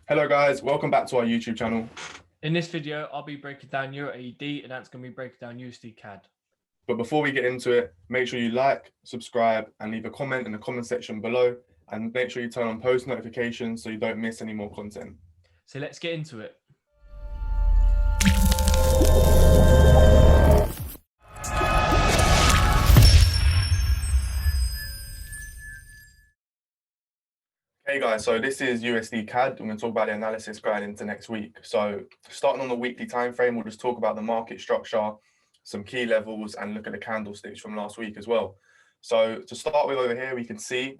Hello guys, welcome back to our YouTube channel. In this video, I'll be breaking down EURAUD and that's going to be breaking down USDCAD. But before we get into it, make sure you like, subscribe, and leave a comment in the comment section below. And make sure you turn on post notifications so you don't miss any more content. So let's get into it. Hey guys, so this is USD-CAD. I'm going to talk about the analysis going into next week. So starting on the weekly time frame, we'll just talk about the market structure, some key levels, and look at the candlesticks from last week as well. So to start with over here, we can see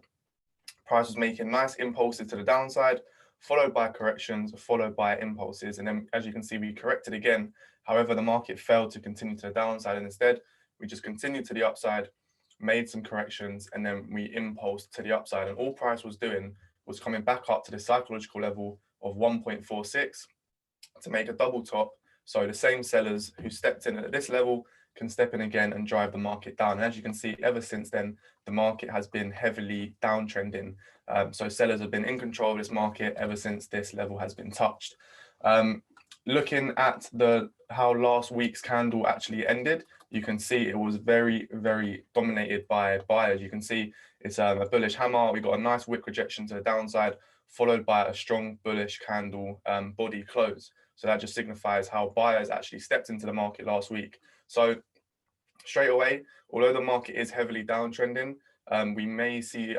price was making nice impulses to the downside, followed by corrections, followed by impulses. And then as you can see, we corrected again. However, the market failed to continue to the downside, and instead we just continued to the upside, made some corrections, and then we impulsed to the upside. And all price was doing was coming back up to the psychological level of 1.46 to make a double top. So the same sellers who stepped in at this level can step in again and drive the market down. And as you can see, ever since then, the market has been heavily downtrending. So sellers have been in control of this market ever since this level has been touched. Looking at how last week's candle actually ended, you can see it was very, very dominated by buyers. You can see it's a bullish hammer. We got a nice wick rejection to the downside, followed by a strong bullish candle body close. So that just signifies how buyers actually stepped into the market last week. So straight away, although the market is heavily downtrending, we may see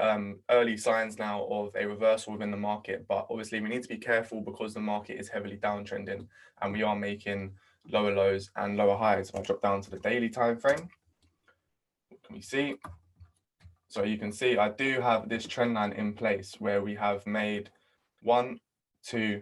early signs now of a reversal within the market, but obviously we need to be careful because the market is heavily downtrending and we are making lower lows and lower highs. If I drop down to the daily time frame, what can we see? So you can see I do have this trend line in place where we have made 1, 2,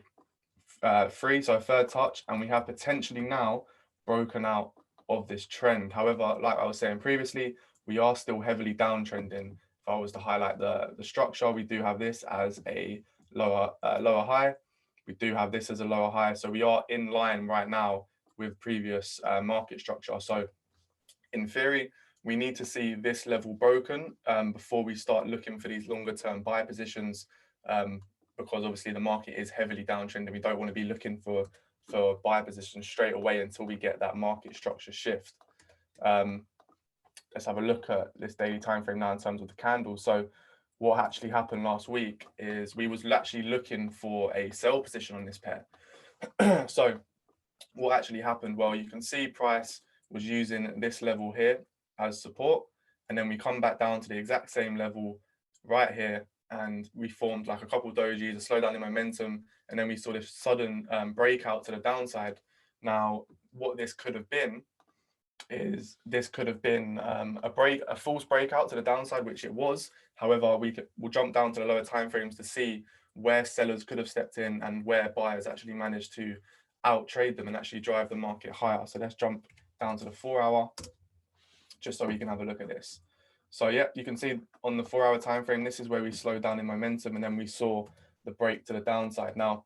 3, so a third touch, and we have potentially now broken out of this trend. However, like I was saying previously, we are still heavily downtrending. If I was to highlight the structure, we do have this as a lower high. We do have this as a lower high. So we are in line right now with previous market structure. So in theory, we need to see this level broken before we start looking for these longer term buy positions, because obviously the market is heavily downtrending. We don't want to be looking for buy positions straight away until we get that market structure shift. Let's have a look at this daily time frame now in terms of the candles. So what actually happened last week is we was actually looking for a sell position on this pair. So what actually happened? Well, you can see price was using this level here as support, and then we come back down to the exact same level right here, and we formed like a couple of dojis, a slowdown in momentum, and then we saw this sudden breakout to the downside. Now, what this could have been is a false breakout to the downside, which it was. However, we'll jump down to the lower time frames to see where sellers could have stepped in and where buyers actually managed to out trade them and actually drive the market higher. So let's jump down to the 4-hour just so we can have a look at this. So yeah, you can see on the 4-hour time frame, this is where we slowed down in momentum, and then we saw the break to the downside. Now,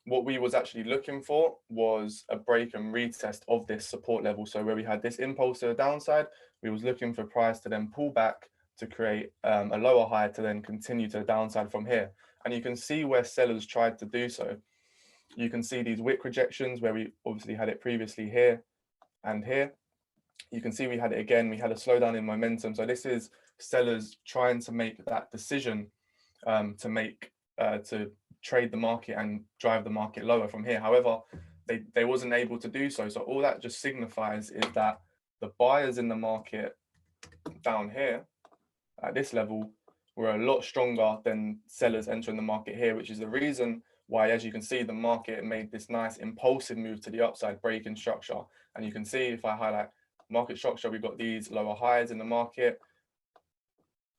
what we was actually looking for was a break and retest of this support level. So where we had this impulse to the downside, we was looking for price to then pull back to create a lower high to then continue to the downside from here. And you can see where sellers tried to do so. You can see these wick rejections where we obviously had it previously here and here. You can see we had it again. We had a slowdown in momentum. So this is sellers trying to make that decision to trade the market and drive the market lower from here. However, they wasn't able to do so. So all that just signifies is that the buyers in the market down here at this level were a lot stronger than sellers entering the market here, which is the reason why, as you can see, the market made this nice impulsive move to the upside, breaking structure. And you can see if I highlight market structure, we've got these lower highs in the market,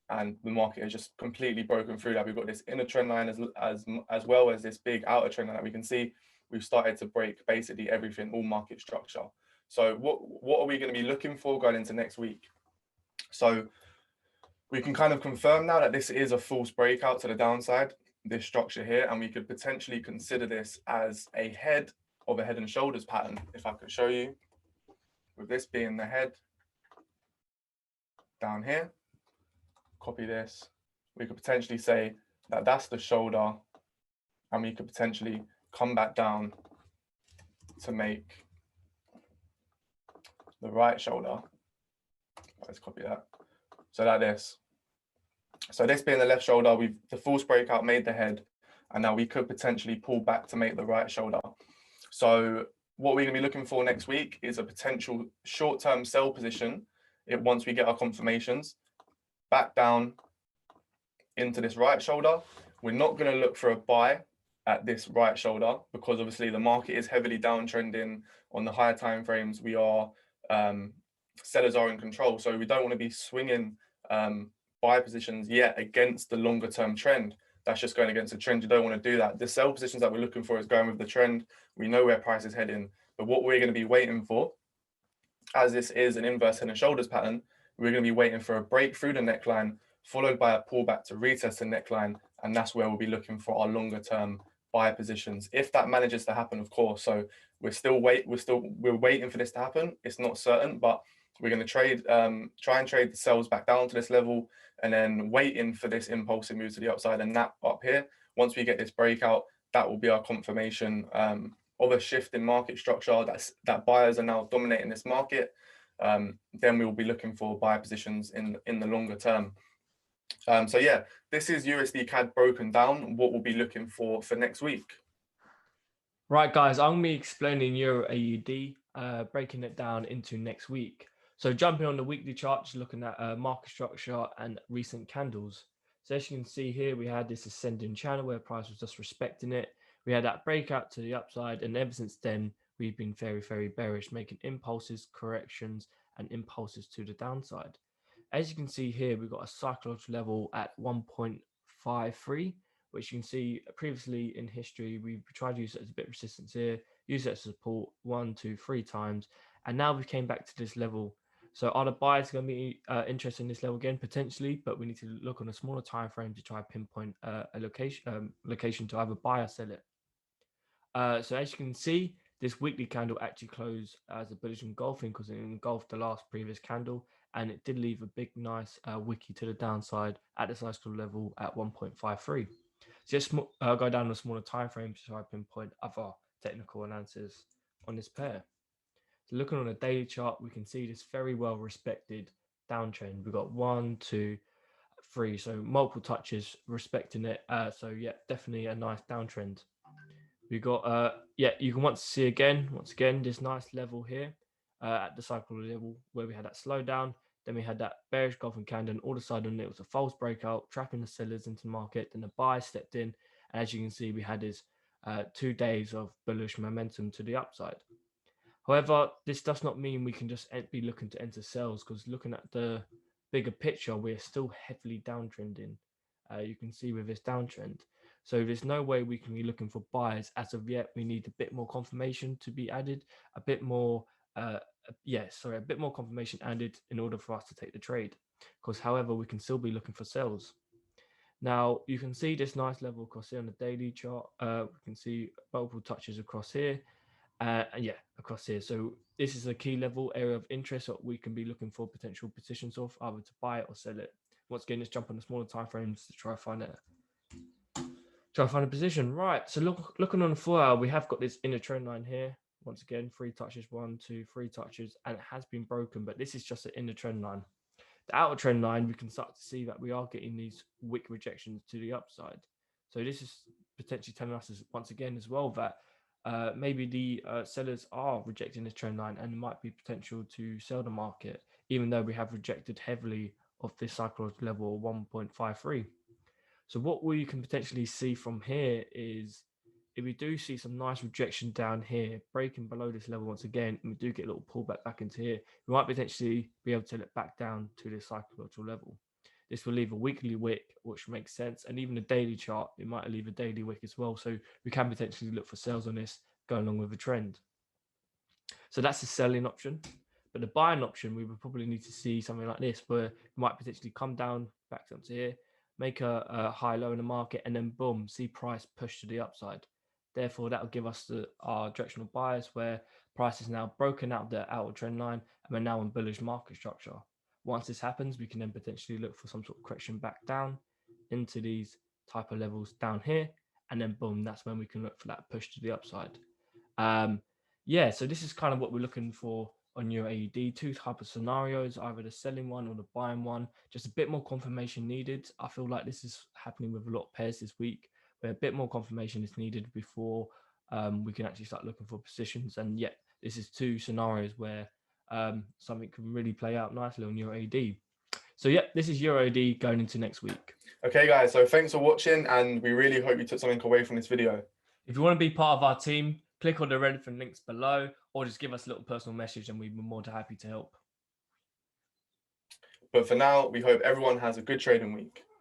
and the market has just completely broken through that. We've got this inner trend line as well as this big outer trend line that we can see. We've started to break basically everything, all market structure. So what are we going to be looking for going into next week? So we can kind of confirm now that this is a false breakout to the downside, this structure here, and we could potentially consider this as a head of a head and shoulders pattern. If I could show you, with this being the head down here, copy this, we could potentially say that that's the shoulder and we could potentially come back down to make the right shoulder. Let's copy that. So like this. So this being the left shoulder, the false breakout made the head, and now we could potentially pull back to make the right shoulder. So what we're going to be looking for next week is a potential short-term sell position once we get our confirmations, back down into this right shoulder. We're not going to look for a buy at this right shoulder because obviously the market is heavily downtrending on the higher time frames. We are sellers are in control, so we don't want to be swinging buy positions yet against the longer term trend. That's just going against the trend. You don't want to do that. The sell positions that we're looking for is going with the trend. We know where price is heading, but what we're going to be waiting for, as this is an inverse head and shoulders pattern, we're going to be waiting for a break through the neckline, followed by a pullback to retest the neckline, and that's where we'll be looking for our longer term buy positions. If that manages to happen, of course. So we're waiting for this to happen. It's not certain, but we're going to try and trade the sells back down to this level, and then waiting for this impulsive move to the upside and nap up here. Once we get this breakout, that will be our confirmation of a shift in market structure. That buyers are now dominating this market. Then we will be looking for buy positions in the longer term. So yeah, this is USD CAD broken down. What we'll be looking for next week. Right, guys, I'm going to be explaining Euro AUD, breaking it down into next week. So jumping on the weekly chart, just looking at market structure and recent candles. So as you can see here, we had this ascending channel where price was just respecting it. We had that breakout to the upside, and ever since then, we've been very, very bearish, making impulses, corrections, and impulses to the downside. As you can see here, we've got a psychological level at 1.53, which you can see previously in history, we've tried to use it as a bit of resistance here, use it as support 1, 2, 3 times, and now we came back to this level. So are the buyers going to be interested in this level again? Potentially, but we need to look on a smaller time frame to try to pinpoint a location to either buy or sell it. So as you can see, this weekly candle actually closed as a bullish engulfing because it engulfed the last previous candle, and it did leave a big, nice wickie to the downside at the cycle level at 1.53. Just go down a smaller time frame to try to pinpoint other technical analysis on this pair. So looking on a daily chart, we can see this very well respected downtrend. We've got 1, 2, 3, so multiple touches respecting it. So yeah, definitely a nice downtrend. We got you can once again this nice level here at the cycle level where we had that slowdown. Then we had that bearish golfing candle, and all of a sudden it was a false breakout, trapping the sellers into the market. Then the buyers stepped in, and as you can see, we had this 2 days of bullish momentum to the upside. However, this does not mean we can just be looking to enter sells, because looking at the bigger picture, we're still heavily downtrending. You can see with this downtrend. So there's no way we can be looking for buyers as of yet. We need a bit more confirmation to be added, a bit more confirmation added in order for us to take the trade. Because however, we can still be looking for sells. Now you can see this nice level across here on the daily chart. We can see multiple touches across here. Across here. So this is a key level area of interest that we can be looking for potential positions of, either to buy it or sell it. Once again, let's jump on the smaller time frames to try to find a position. Right. So looking on the 4 hour, we have got this inner trend line here. Once again, 3 touches, 1, 2, 3 touches, and it has been broken, but this is just an inner trend line. The outer trend line, we can start to see that we are getting these wick rejections to the upside. So this is potentially telling us once again as well that maybe the sellers are rejecting this trend line, and there might be potential to sell the market, even though we have rejected heavily of this psychological level 1.53. So what we can potentially see from here is, if we do see some nice rejection down here, breaking below this level once again, and we do get a little pullback back into here, we might potentially be able to let back down to this psychological level. This will leave a weekly wick, which makes sense. And even a daily chart, it might leave a daily wick as well. So we can potentially look for sales on this, going along with the trend. So that's the selling option. But the buying option, we would probably need to see something like this, where it might potentially come down back up to here, make a high low in the market, and then boom, see price push to the upside. Therefore, that will give us our directional bias, where price is now broken out the outer trend line, and we're now in bullish market structure. Once this happens, we can then potentially look for some sort of correction back down into these type of levels down here, and then boom, that's when we can look for that push to the upside. Yeah, so this is kind of what we're looking for on Euro AUD. Two type of scenarios, either the selling one or the buying one. Just a bit more confirmation needed. I feel like this is happening with a lot of pairs this week, where a bit more confirmation is needed before we can actually start looking for positions. And yet, this is two scenarios where something can really play out nicely on Euro AUD. So yeah, this is Euro AUD going into next week. Okay, guys, so thanks for watching, and we really hope you took something away from this video. If you want to be part of our team, click on the relevant links below, or just give us a little personal message and we'd be more than happy to help. But for now, we hope everyone has a good trading week.